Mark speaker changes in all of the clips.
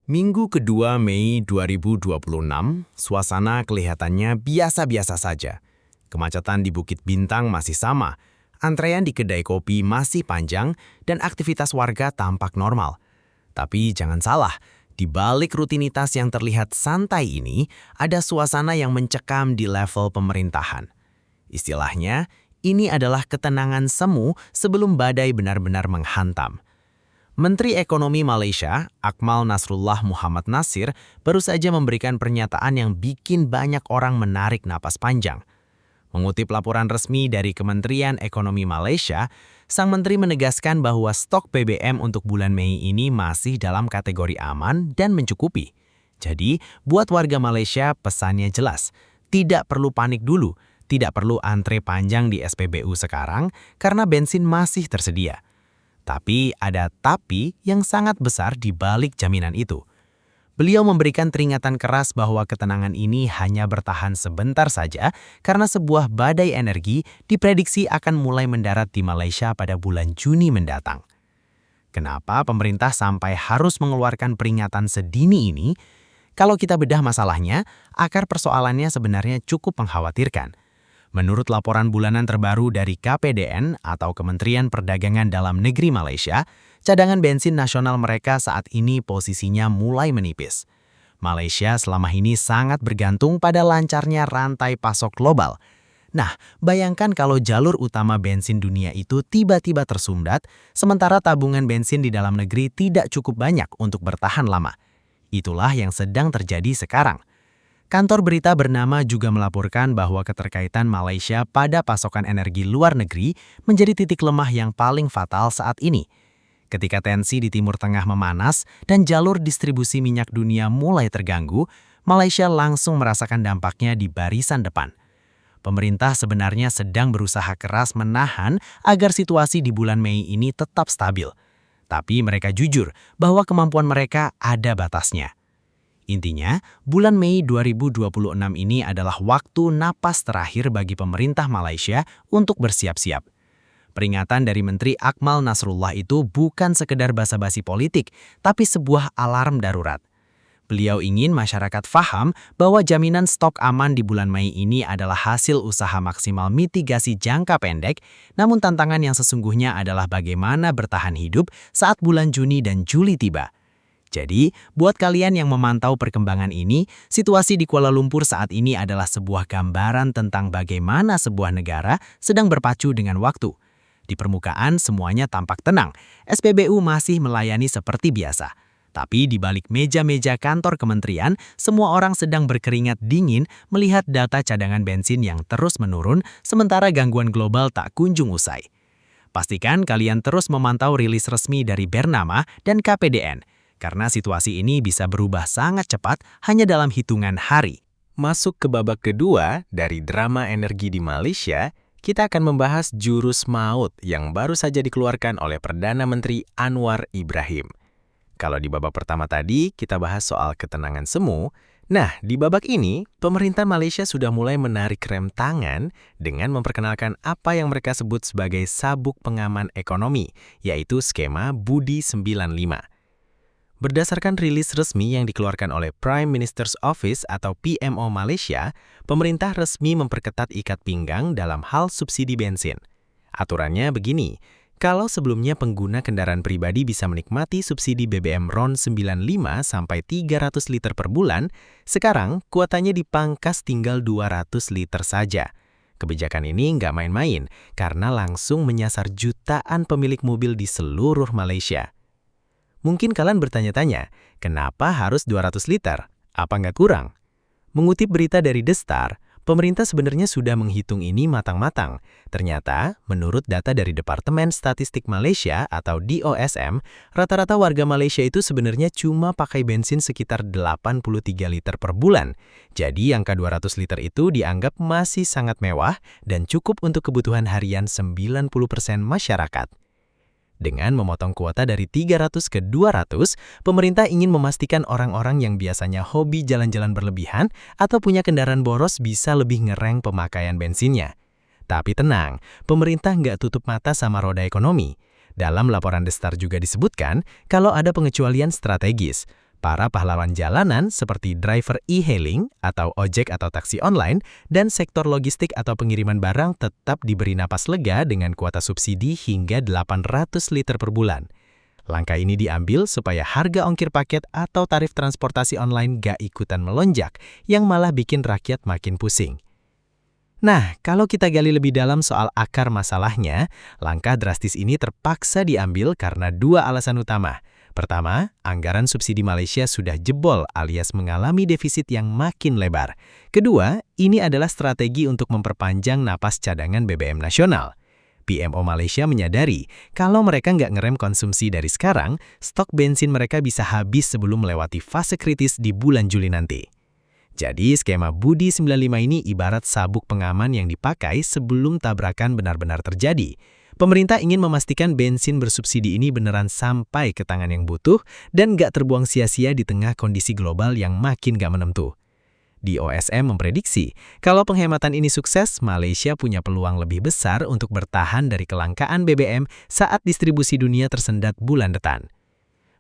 Speaker 1: Minggu kedua Mei 2026, suasana kelihatannya biasa-biasa saja. Kemacetan di Bukit Bintang masih sama, antrean di kedai kopi masih panjang, dan aktivitas warga tampak normal. Tapi jangan salah, di balik rutinitas yang terlihat santai ini, ada suasana yang mencekam di level pemerintahan. Istilahnya, ini adalah ketenangan semu sebelum badai benar-benar menghantam. Menteri Ekonomi Malaysia, Akmal Nasrullah Muhammad Nasir, baru saja memberikan pernyataan yang bikin banyak orang menarik napas panjang. Mengutip laporan resmi dari Kementerian Ekonomi Malaysia, sang menteri menegaskan bahwa stok BBM untuk bulan Mei ini masih dalam kategori aman dan mencukupi. Jadi, buat warga Malaysia pesannya jelas, tidak perlu panik dulu, tidak perlu antre panjang di SPBU sekarang karena bensin masih tersedia. Tapi ada tapi yang sangat besar di balik jaminan itu. Beliau memberikan peringatan keras bahwa ketenangan ini hanya bertahan sebentar saja karena sebuah badai energi diprediksi akan mulai mendarat di Malaysia pada bulan Juni mendatang. Kenapa pemerintah sampai harus mengeluarkan peringatan sedini ini? Kalau kita bedah masalahnya, akar persoalannya sebenarnya cukup mengkhawatirkan. Menurut laporan bulanan terbaru dari KPDN atau Kementerian Perdagangan Dalam Negeri Malaysia, cadangan bensin nasional mereka saat ini posisinya mulai menipis. Malaysia selama ini sangat bergantung pada lancarnya rantai pasok global. Nah, bayangkan kalau jalur utama bensin dunia itu tiba-tiba tersumbat, sementara tabungan bensin di dalam negeri tidak cukup banyak untuk bertahan lama. Itulah yang sedang terjadi sekarang. Kantor berita bernama juga melaporkan bahwa keterkaitan Malaysia pada pasokan energi luar negeri menjadi titik lemah yang paling fatal saat ini. Ketika tensi di Timur Tengah memanas dan jalur distribusi minyak dunia mulai terganggu, Malaysia langsung merasakan dampaknya di barisan depan. Pemerintah sebenarnya sedang berusaha keras menahan agar situasi di bulan Mei ini tetap stabil. Tapi mereka jujur bahwa kemampuan mereka ada batasnya. Intinya, bulan Mei 2026 ini adalah waktu napas terakhir bagi pemerintah Malaysia untuk bersiap-siap. Peringatan dari Menteri Akmal Nasrullah itu bukan sekedar basa-basi politik, tapi sebuah alarm darurat. Beliau ingin masyarakat paham bahwa jaminan stok aman di bulan Mei ini adalah hasil usaha maksimal mitigasi jangka pendek, namun tantangan yang sesungguhnya adalah bagaimana bertahan hidup saat bulan Juni dan Juli tiba. Jadi, buat kalian yang memantau perkembangan ini, situasi di Kuala Lumpur saat ini adalah sebuah gambaran tentang bagaimana sebuah negara sedang berpacu dengan waktu. Di permukaan semuanya tampak tenang, SPBU masih melayani seperti biasa. Tapi di balik meja-meja kantor kementerian, semua orang sedang berkeringat dingin melihat data cadangan bensin yang terus menurun sementara gangguan global tak kunjung usai. Pastikan kalian terus memantau rilis resmi dari Bernama dan KPDN. Karena situasi ini bisa berubah sangat cepat hanya dalam hitungan hari.
Speaker 2: Masuk ke babak kedua dari drama energi di Malaysia, kita akan membahas jurus maut yang baru saja dikeluarkan oleh Perdana Menteri Anwar Ibrahim. Kalau di babak pertama tadi kita bahas soal ketenangan semu, nah di babak ini pemerintah Malaysia sudah mulai menarik rem tangan dengan memperkenalkan apa yang mereka sebut sebagai sabuk pengaman ekonomi, yaitu skema Budi 95. Berdasarkan rilis resmi yang dikeluarkan oleh Prime Minister's Office atau PMO Malaysia, pemerintah resmi memperketat ikat pinggang dalam hal subsidi bensin. Aturannya begini, kalau sebelumnya pengguna kendaraan pribadi bisa menikmati subsidi BBM RON 95 sampai 300 liter per bulan, sekarang kuotanya dipangkas tinggal 200 liter saja. Kebijakan ini nggak main-main karena langsung menyasar jutaan pemilik mobil di seluruh Malaysia. Mungkin kalian bertanya-tanya, kenapa harus 200 liter? Apa nggak kurang? Mengutip berita dari The Star, pemerintah sebenarnya sudah menghitung ini matang-matang. Ternyata, menurut data dari Departemen Statistik Malaysia atau DOSM, rata-rata warga Malaysia itu sebenarnya cuma pakai bensin sekitar 83 liter per bulan. Jadi, angka 200 liter itu dianggap masih sangat mewah dan cukup untuk kebutuhan harian 90% masyarakat. Dengan memotong kuota dari 300 ke 200, pemerintah ingin memastikan orang-orang yang biasanya hobi jalan-jalan berlebihan atau punya kendaraan boros bisa lebih ngereng pemakaian bensinnya. Tapi tenang, pemerintah nggak tutup mata sama roda ekonomi. Dalam laporan The Star juga disebutkan kalau ada pengecualian strategis. Para pahlawan jalanan seperti driver e-hailing atau ojek atau taksi online dan sektor logistik atau pengiriman barang tetap diberi napas lega dengan kuota subsidi hingga 800 liter per bulan. Langkah ini diambil supaya harga ongkir paket atau tarif transportasi online gak ikutan melonjak, yang malah bikin rakyat makin pusing. Nah, kalau kita gali lebih dalam soal akar masalahnya, langkah drastis ini terpaksa diambil karena dua alasan utama. Pertama, anggaran subsidi Malaysia sudah jebol alias mengalami defisit yang makin lebar. Kedua, ini adalah strategi untuk memperpanjang napas cadangan BBM nasional. PMO Malaysia menyadari kalau mereka nggak ngerem konsumsi dari sekarang, stok bensin mereka bisa habis sebelum melewati fase kritis di bulan Juli nanti. Jadi, skema Budi 95 ini ibarat sabuk pengaman yang dipakai sebelum tabrakan benar-benar terjadi. Pemerintah ingin memastikan bensin bersubsidi ini beneran sampai ke tangan yang butuh dan nggak terbuang sia-sia di tengah kondisi global yang makin nggak menentu. Di OSM memprediksi, kalau penghematan ini sukses, Malaysia punya peluang lebih besar untuk bertahan dari kelangkaan BBM saat distribusi dunia tersendat bulan depan.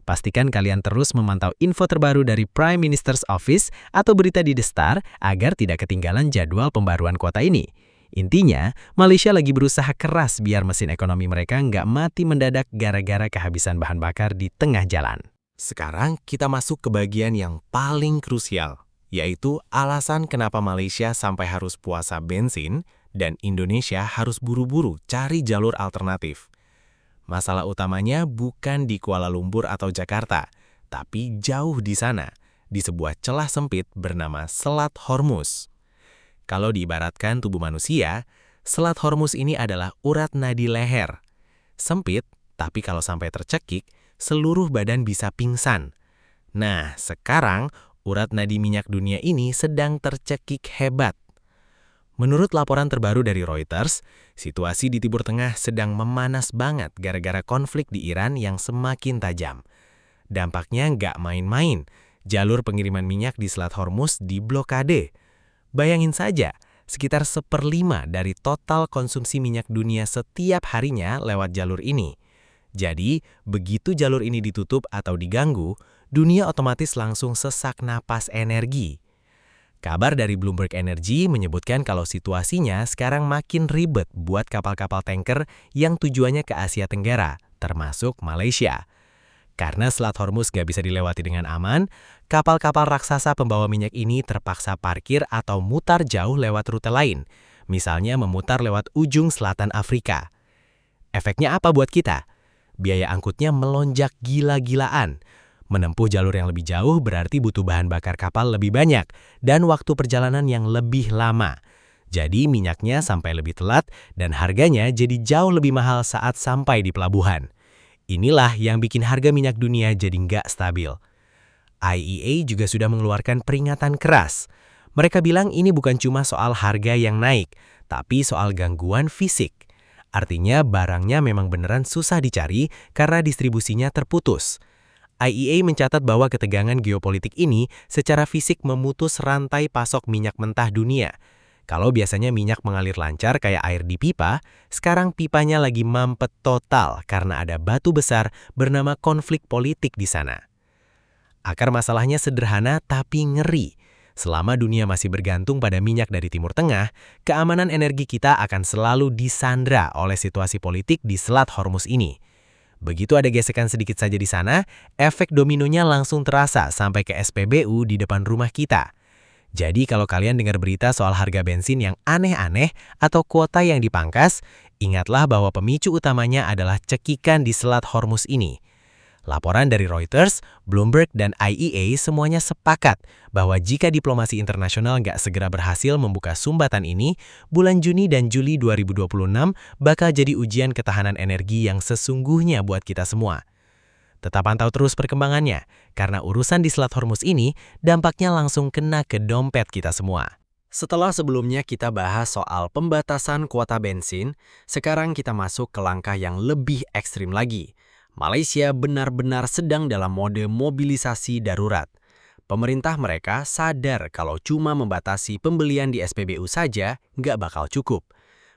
Speaker 2: Pastikan kalian terus memantau info terbaru dari Prime Minister's Office atau berita di The Star agar tidak ketinggalan jadwal pembaruan kuota ini. Intinya, Malaysia lagi berusaha keras biar mesin ekonomi mereka nggak mati mendadak gara-gara kehabisan bahan bakar di tengah jalan.
Speaker 1: Sekarang kita masuk ke bagian yang paling krusial, yaitu alasan kenapa Malaysia sampai harus puasa bensin dan Indonesia harus buru-buru cari jalur alternatif. Masalah utamanya bukan di Kuala Lumpur atau Jakarta, tapi jauh di sana, di sebuah celah sempit bernama Selat Hormuz. Kalau diibaratkan tubuh manusia, Selat Hormuz ini adalah urat nadi leher. Sempit, tapi kalau sampai tercekik, seluruh badan bisa pingsan. Nah, sekarang urat nadi minyak dunia ini sedang tercekik hebat. Menurut laporan terbaru dari Reuters, situasi di Timur Tengah sedang memanas banget gara-gara konflik di Iran yang semakin tajam. Dampaknya nggak main-main, jalur pengiriman minyak di Selat Hormuz diblokade. Bayangin saja, sekitar 1/5 dari total konsumsi minyak dunia setiap harinya lewat jalur ini. Jadi, begitu jalur ini ditutup atau diganggu, dunia otomatis langsung sesak napas energi. Kabar dari Bloomberg Energy menyebutkan kalau situasinya sekarang makin ribet buat kapal-kapal tanker yang tujuannya ke Asia Tenggara, termasuk Malaysia. Karena Selat Hormuz gak bisa dilewati dengan aman, kapal-kapal raksasa pembawa minyak ini terpaksa parkir atau mutar jauh lewat rute lain, misalnya memutar lewat ujung selatan Afrika. Efeknya apa buat kita? Biaya angkutnya melonjak gila-gilaan. Menempuh jalur yang lebih jauh berarti butuh bahan bakar kapal lebih banyak dan waktu perjalanan yang lebih lama. Jadi minyaknya sampai lebih telat dan harganya jadi jauh lebih mahal saat sampai di pelabuhan. Inilah yang bikin harga minyak dunia jadi nggak stabil. IEA juga sudah mengeluarkan peringatan keras. Mereka bilang ini bukan cuma soal harga yang naik, tapi soal gangguan fisik. Artinya barangnya memang beneran susah dicari karena distribusinya terputus. IEA mencatat bahwa ketegangan geopolitik ini secara fisik memutus rantai pasok minyak mentah dunia. Kalau biasanya minyak mengalir lancar kayak air di pipa, sekarang pipanya lagi mampet total karena ada batu besar bernama konflik politik di sana. Akar masalahnya sederhana tapi ngeri. Selama dunia masih bergantung pada minyak dari Timur Tengah, keamanan energi kita akan selalu disandra oleh situasi politik di Selat Hormuz ini. Begitu ada gesekan sedikit saja di sana, efek dominonya langsung terasa sampai ke SPBU di depan rumah kita. Jadi kalau kalian dengar berita soal harga bensin yang aneh-aneh atau kuota yang dipangkas, ingatlah bahwa pemicu utamanya adalah cekikan di Selat Hormuz ini. Laporan dari Reuters, Bloomberg, dan IEA semuanya sepakat bahwa jika diplomasi internasional nggak segera berhasil membuka sumbatan ini, bulan Juni dan Juli 2026 bakal jadi ujian ketahanan energi yang sesungguhnya buat kita semua. Tetap pantau terus perkembangannya, karena urusan di Selat Hormuz ini dampaknya langsung kena ke dompet kita semua. Setelah sebelumnya kita bahas soal pembatasan kuota bensin, sekarang kita masuk ke langkah yang lebih ekstrim lagi. Malaysia benar-benar sedang dalam mode mobilisasi darurat. Pemerintah mereka sadar kalau cuma membatasi pembelian di SPBU saja nggak bakal cukup.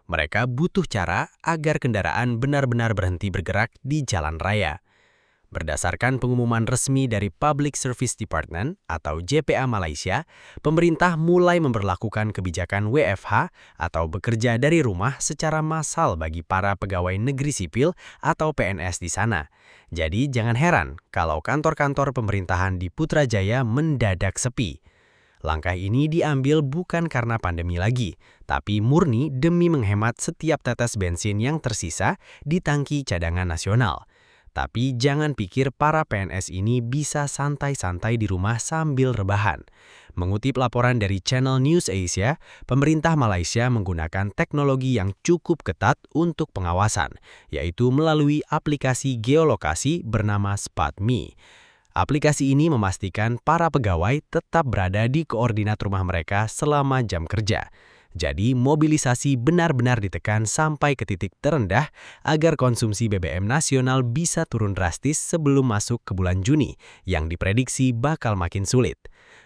Speaker 1: Mereka butuh cara agar kendaraan benar-benar berhenti bergerak di jalan raya. Berdasarkan pengumuman resmi dari Public Service Department atau JPA Malaysia, pemerintah mulai memberlakukan kebijakan WFH atau bekerja dari rumah secara massal bagi para pegawai negeri sipil atau PNS di sana. Jadi jangan heran kalau kantor-kantor pemerintahan di Putrajaya mendadak sepi. Langkah ini diambil bukan karena pandemi lagi, tapi murni demi menghemat setiap tetes bensin yang tersisa di tangki cadangan nasional. Tapi jangan pikir para PNS ini bisa santai-santai di rumah sambil rebahan. Mengutip laporan dari Channel News Asia, pemerintah Malaysia menggunakan teknologi yang cukup ketat untuk pengawasan, yaitu melalui aplikasi geolokasi bernama SpotMe. Aplikasi ini memastikan para pegawai tetap berada di koordinat rumah mereka selama jam kerja. Jadi mobilisasi benar-benar ditekan sampai ke titik terendah agar konsumsi BBM nasional bisa turun drastis sebelum masuk ke bulan Juni yang diprediksi bakal makin sulit.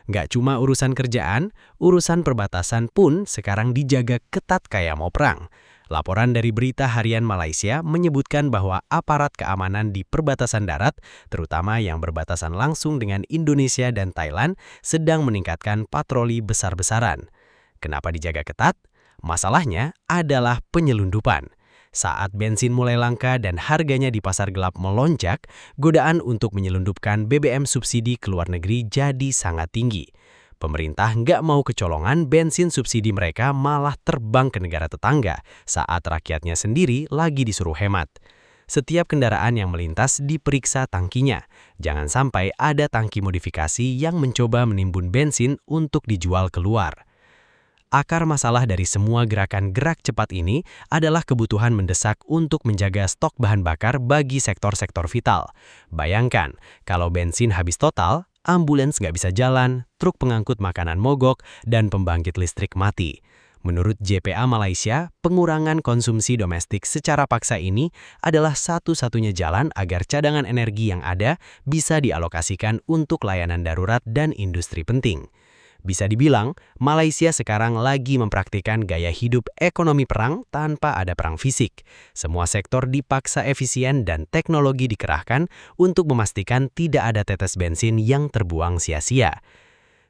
Speaker 1: Nggak cuma urusan kerjaan, urusan perbatasan pun sekarang dijaga ketat kayak mau perang. Laporan dari Berita Harian Malaysia menyebutkan bahwa aparat keamanan di perbatasan darat, terutama yang berbatasan langsung dengan Indonesia dan Thailand, sedang meningkatkan patroli besar-besaran. Kenapa dijaga ketat? Masalahnya adalah penyelundupan. Saat bensin mulai langka dan harganya di pasar gelap melonjak, godaan untuk menyelundupkan BBM subsidi ke luar negeri jadi sangat tinggi. Pemerintah nggak mau kecolongan bensin subsidi mereka malah terbang ke negara tetangga saat rakyatnya sendiri lagi disuruh hemat. Setiap kendaraan yang melintas diperiksa tangkinya. Jangan sampai ada tangki modifikasi yang mencoba menimbun bensin untuk dijual keluar. Akar masalah dari semua gerakan gerak cepat ini adalah kebutuhan mendesak untuk menjaga stok bahan bakar bagi sektor-sektor vital. Bayangkan, kalau bensin habis total, ambulans nggak bisa jalan, truk pengangkut makanan mogok, dan pembangkit listrik mati. Menurut JPA Malaysia, pengurangan konsumsi domestik secara paksa ini adalah satu-satunya jalan agar cadangan energi yang ada bisa dialokasikan untuk layanan darurat dan industri penting. Bisa dibilang, Malaysia sekarang lagi mempraktikkan gaya hidup ekonomi perang tanpa ada perang fisik. Semua sektor dipaksa efisien dan teknologi dikerahkan untuk memastikan tidak ada tetes bensin yang terbuang sia-sia.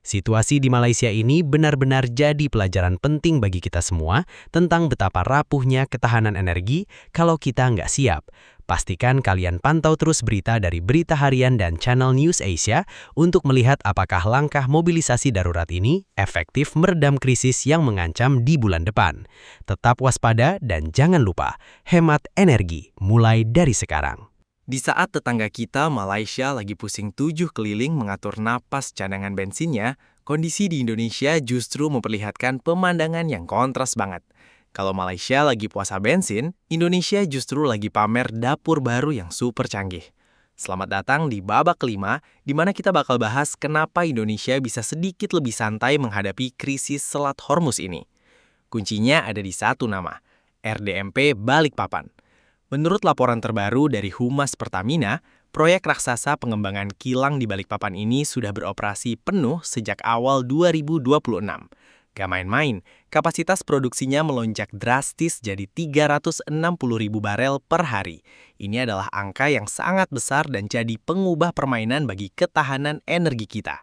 Speaker 1: Situasi di Malaysia ini benar-benar jadi pelajaran penting bagi kita semua tentang betapa rapuhnya ketahanan energi kalau kita nggak siap. Pastikan kalian pantau terus berita dari Berita Harian dan Channel News Asia untuk melihat apakah langkah mobilisasi darurat ini efektif meredam krisis yang mengancam di bulan depan. Tetap waspada dan jangan lupa, hemat energi mulai dari sekarang.
Speaker 2: Di saat tetangga kita Malaysia lagi pusing 7 keliling mengatur napas cadangan bensinnya, kondisi di Indonesia justru memperlihatkan pemandangan yang kontras banget. Kalau Malaysia lagi puasa bensin, Indonesia justru lagi pamer dapur baru yang super canggih. Selamat datang di babak kelima, di mana kita bakal bahas kenapa Indonesia bisa sedikit lebih santai menghadapi krisis Selat Hormuz ini. Kuncinya ada di satu nama, RDMP Balikpapan. Menurut laporan terbaru dari Humas Pertamina, proyek raksasa pengembangan kilang di Balikpapan ini sudah beroperasi penuh sejak awal 2026. Gak main-main, kapasitas produksinya melonjak drastis jadi 360.000 barel per hari. Ini adalah angka yang sangat besar dan jadi pengubah permainan bagi ketahanan energi kita.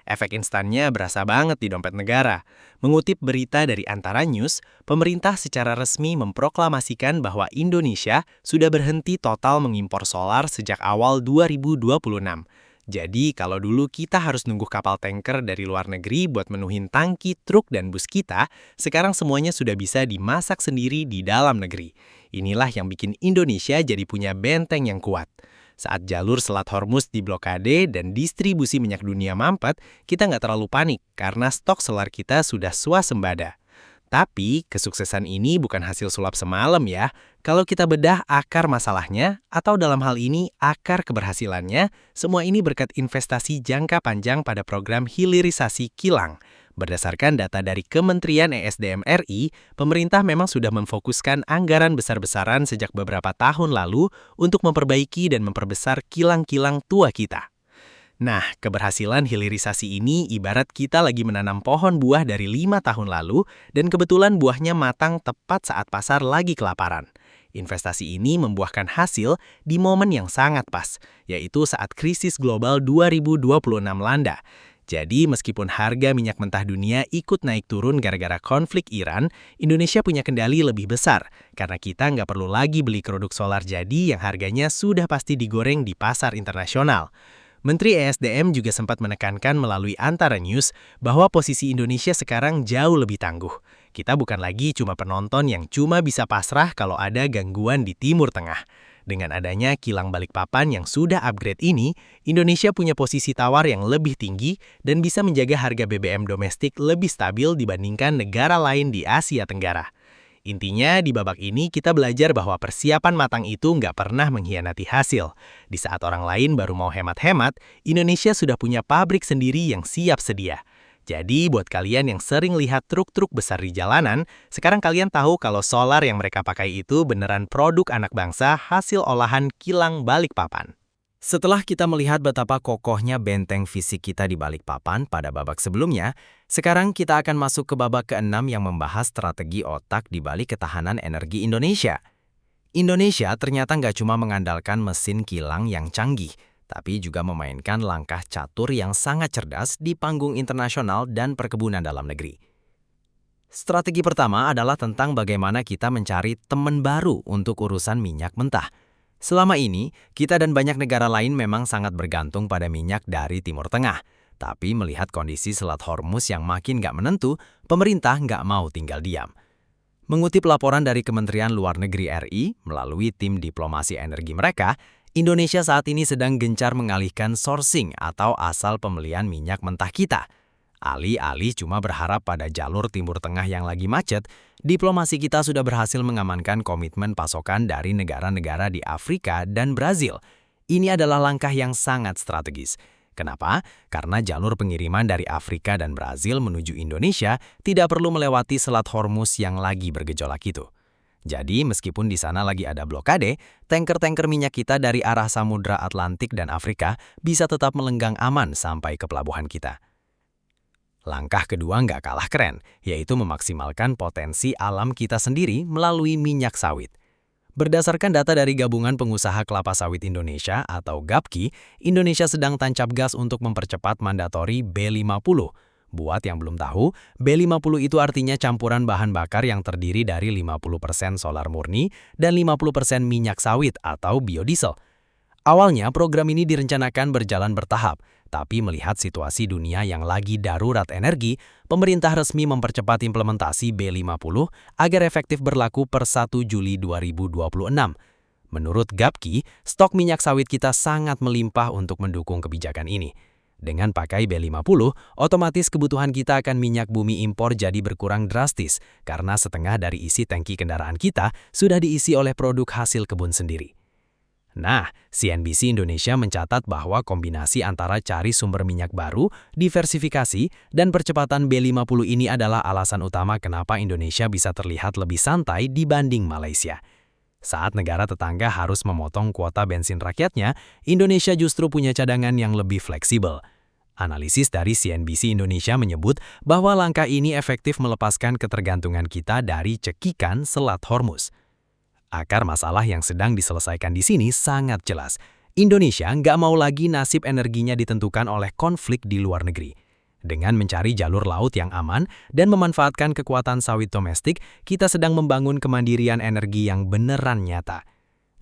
Speaker 2: Efek instannya berasa banget di dompet negara. Mengutip berita dari Antara News, pemerintah secara resmi memproklamasikan bahwa Indonesia sudah berhenti total mengimpor solar sejak awal 2026. Jadi, kalau dulu kita harus nunggu kapal tanker dari luar negeri buat menuhin tangki, truk, dan bus kita, sekarang semuanya sudah bisa dimasak sendiri di dalam negeri. Inilah yang bikin Indonesia jadi punya benteng yang kuat. Saat jalur Selat Hormuz diblokade dan distribusi minyak dunia mampet, kita nggak terlalu panik karena stok solar kita sudah swasembada. Tapi, kesuksesan ini bukan hasil sulap semalam ya. Kalau kita bedah akar masalahnya, atau dalam hal ini akar keberhasilannya, semua ini berkat investasi jangka panjang pada program hilirisasi kilang. Berdasarkan data dari Kementerian ESDM RI, pemerintah memang sudah memfokuskan anggaran besar-besaran sejak beberapa tahun lalu untuk memperbaiki dan memperbesar kilang-kilang tua kita. Nah, keberhasilan hilirisasi ini ibarat kita lagi menanam pohon buah dari 5 tahun lalu dan kebetulan buahnya matang tepat saat pasar lagi kelaparan. Investasi ini membuahkan hasil di momen yang sangat pas, yaitu saat krisis global 2026 melanda. Jadi, meskipun harga minyak mentah dunia ikut naik turun gara-gara konflik Iran, Indonesia punya kendali lebih besar, karena kita nggak perlu lagi beli produk solar jadi yang harganya sudah pasti digoreng di pasar internasional. Menteri ESDM juga sempat menekankan melalui Antara News bahwa posisi Indonesia sekarang jauh lebih tangguh. Kita bukan lagi cuma penonton yang cuma bisa pasrah kalau ada gangguan di Timur Tengah. Dengan adanya kilang Balikpapan yang sudah upgrade ini, Indonesia punya posisi tawar yang lebih tinggi dan bisa menjaga harga BBM domestik lebih stabil dibandingkan negara lain di Asia Tenggara. Intinya, di babak ini kita belajar bahwa persiapan matang itu nggak pernah mengkhianati hasil. Di saat orang lain baru mau hemat-hemat, Indonesia sudah punya pabrik sendiri yang siap sedia. Jadi, buat kalian yang sering lihat truk-truk besar di jalanan, sekarang kalian tahu kalau solar yang mereka pakai itu beneran produk anak bangsa hasil olahan kilang Balikpapan.
Speaker 1: Setelah kita melihat betapa kokohnya benteng fisik kita di Balikpapan pada babak sebelumnya, sekarang kita akan masuk ke babak ke-6 yang membahas strategi otak di balik ketahanan energi Indonesia. Indonesia ternyata nggak cuma mengandalkan mesin kilang yang canggih, tapi juga memainkan langkah catur yang sangat cerdas di panggung internasional dan perkebunan dalam negeri. Strategi pertama adalah tentang bagaimana kita mencari teman baru untuk urusan minyak mentah. Selama ini, kita dan banyak negara lain memang sangat bergantung pada minyak dari Timur Tengah. Tapi melihat kondisi Selat Hormuz yang makin nggak menentu, pemerintah nggak mau tinggal diam. Mengutip laporan dari Kementerian Luar Negeri RI melalui tim diplomasi energi mereka, Indonesia saat ini sedang gencar mengalihkan sourcing atau asal pembelian minyak mentah kita. Alih-alih cuma berharap pada jalur Timur Tengah yang lagi macet, diplomasi kita sudah berhasil mengamankan komitmen pasokan dari negara-negara di Afrika dan Brazil. Ini adalah langkah yang sangat strategis. Kenapa? Karena jalur pengiriman dari Afrika dan Brazil menuju Indonesia tidak perlu melewati Selat Hormuz yang lagi bergejolak itu. Jadi, meskipun di sana lagi ada blokade, tanker-tanker minyak kita dari arah Samudra Atlantik dan Afrika bisa tetap melenggang aman sampai ke pelabuhan kita. Langkah kedua nggak kalah keren, yaitu memaksimalkan potensi alam kita sendiri melalui minyak sawit. Berdasarkan data dari Gabungan Pengusaha Kelapa Sawit Indonesia atau GAPKI, Indonesia sedang tancap gas untuk mempercepat mandatori B50. Buat yang belum tahu, B50 itu artinya campuran bahan bakar yang terdiri dari 50% solar murni dan 50% minyak sawit atau biodiesel. Awalnya program ini direncanakan berjalan bertahap, tapi melihat situasi dunia yang lagi darurat energi, pemerintah resmi mempercepat implementasi B50 agar efektif berlaku per 1 Juli 2026. Menurut GAPKI, stok minyak sawit kita sangat melimpah untuk mendukung kebijakan ini. Dengan pakai B50, otomatis kebutuhan kita akan minyak bumi impor jadi berkurang drastis karena setengah dari isi tangki kendaraan kita sudah diisi oleh produk hasil kebun sendiri. Nah, CNBC Indonesia mencatat bahwa kombinasi antara cari sumber minyak baru, diversifikasi, dan percepatan B50 ini adalah alasan utama kenapa Indonesia bisa terlihat lebih santai dibanding Malaysia. Saat negara tetangga harus memotong kuota bensin rakyatnya, Indonesia justru punya cadangan yang lebih fleksibel. Analisis dari CNBC Indonesia menyebut bahwa langkah ini efektif melepaskan ketergantungan kita dari cekikan Selat Hormuz. Akar masalah yang sedang diselesaikan di sini sangat jelas. Indonesia nggak mau lagi nasib energinya ditentukan oleh konflik di luar negeri. Dengan mencari jalur laut yang aman dan memanfaatkan kekuatan sawit domestik, kita sedang membangun kemandirian energi yang beneran nyata.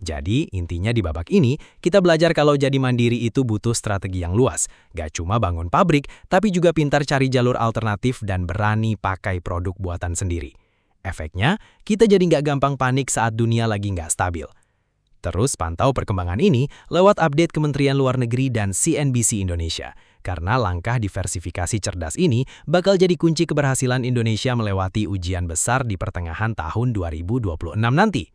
Speaker 1: Jadi, intinya di babak ini, kita belajar kalau jadi mandiri itu butuh strategi yang luas. Gak cuma bangun pabrik, tapi juga pintar cari jalur alternatif dan berani pakai produk buatan sendiri. Efeknya, kita jadi nggak gampang panik saat dunia lagi nggak stabil. Terus pantau perkembangan ini lewat update Kementerian Luar Negeri dan CNBC Indonesia. Karena langkah diversifikasi cerdas ini bakal jadi kunci keberhasilan Indonesia melewati ujian besar di pertengahan tahun 2026 nanti.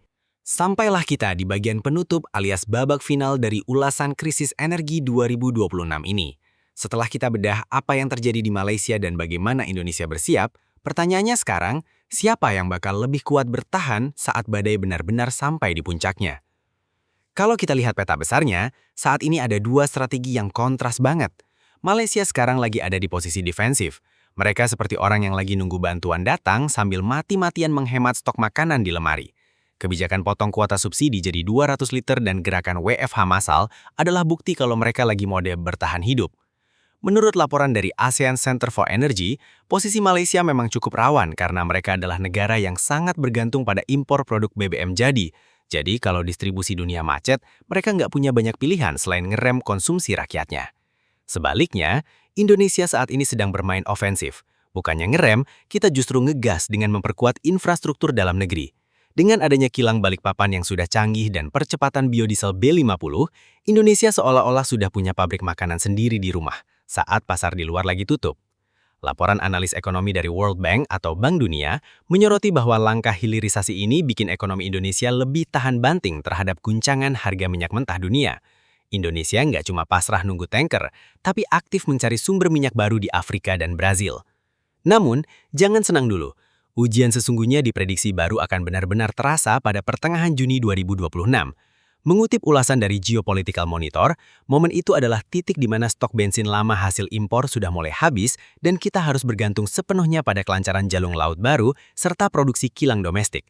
Speaker 1: Sampailah kita di bagian penutup alias babak final dari ulasan krisis energi 2026 ini. Setelah kita bedah apa yang terjadi di Malaysia dan bagaimana Indonesia bersiap, pertanyaannya sekarang, siapa yang bakal lebih kuat bertahan saat badai benar-benar sampai di puncaknya? Kalau kita lihat peta besarnya, saat ini ada dua strategi yang kontras banget. Malaysia sekarang lagi ada di posisi defensif. Mereka seperti orang yang lagi nunggu bantuan datang sambil mati-matian menghemat stok makanan di lemari.
Speaker 2: Kebijakan potong kuota subsidi jadi 200 liter dan gerakan WFH massal adalah bukti kalau mereka lagi mode bertahan hidup. Menurut laporan dari ASEAN Center for Energy, posisi Malaysia memang cukup rawan karena mereka adalah negara yang sangat bergantung pada impor produk BBM jadi. Jadi kalau distribusi dunia macet, mereka nggak punya banyak pilihan selain ngerem konsumsi rakyatnya. Sebaliknya, Indonesia saat ini sedang bermain ofensif. Bukannya ngerem, kita justru ngegas dengan memperkuat infrastruktur dalam negeri. Dengan adanya kilang Balikpapan yang sudah canggih dan percepatan biodiesel B50, Indonesia seolah-olah sudah punya pabrik makanan sendiri di rumah saat pasar di luar lagi tutup. Laporan analis ekonomi dari World Bank atau Bank Dunia menyoroti bahwa langkah hilirisasi ini bikin ekonomi Indonesia lebih tahan banting terhadap guncangan harga minyak mentah dunia. Indonesia nggak cuma pasrah nunggu tanker, tapi aktif mencari sumber minyak baru di Afrika dan Brazil. Namun, jangan senang dulu. Ujian sesungguhnya diprediksi baru akan benar-benar terasa pada pertengahan Juni 2026. Mengutip ulasan dari Geopolitical Monitor, momen itu adalah titik di mana stok bensin lama hasil impor sudah mulai habis dan kita harus bergantung sepenuhnya pada kelancaran jalur laut baru serta produksi kilang domestik.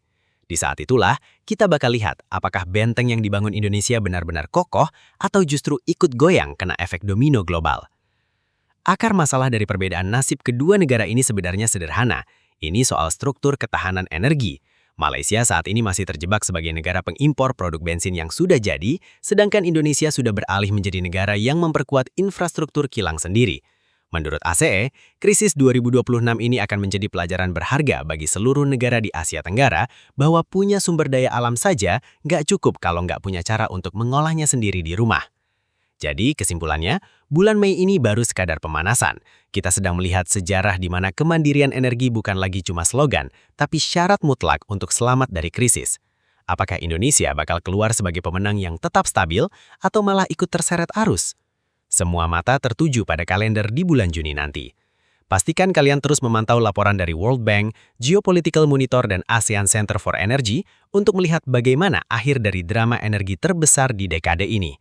Speaker 2: Di saat itulah, kita bakal lihat apakah benteng yang dibangun Indonesia benar-benar kokoh atau justru ikut goyang kena efek domino global. Akar masalah dari perbedaan nasib kedua negara ini sebenarnya sederhana. Ini soal struktur ketahanan energi. Malaysia saat ini masih terjebak sebagai negara pengimpor produk bensin yang sudah jadi, sedangkan Indonesia sudah beralih menjadi negara yang memperkuat infrastruktur kilang sendiri. Menurut ACE, krisis 2026 ini akan menjadi pelajaran berharga bagi seluruh negara di Asia Tenggara bahwa punya sumber daya alam saja nggak cukup kalau nggak punya cara untuk mengolahnya sendiri di rumah. Jadi, kesimpulannya, bulan Mei ini baru sekadar pemanasan. Kita sedang melihat sejarah di mana kemandirian energi bukan lagi cuma slogan, tapi syarat mutlak untuk selamat dari krisis. Apakah Indonesia bakal keluar sebagai pemenang yang tetap stabil, atau malah ikut terseret arus? Semua mata tertuju pada kalender di bulan Juni nanti. Pastikan kalian terus memantau laporan dari World Bank, Geopolitical Monitor, dan ASEAN Center for Energy untuk melihat bagaimana akhir dari drama energi terbesar di dekade ini.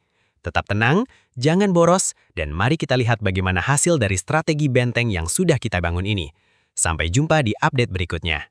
Speaker 2: Tetap tenang, jangan boros, dan mari kita lihat bagaimana hasil dari strategi benteng yang sudah kita bangun ini. Sampai jumpa di update berikutnya.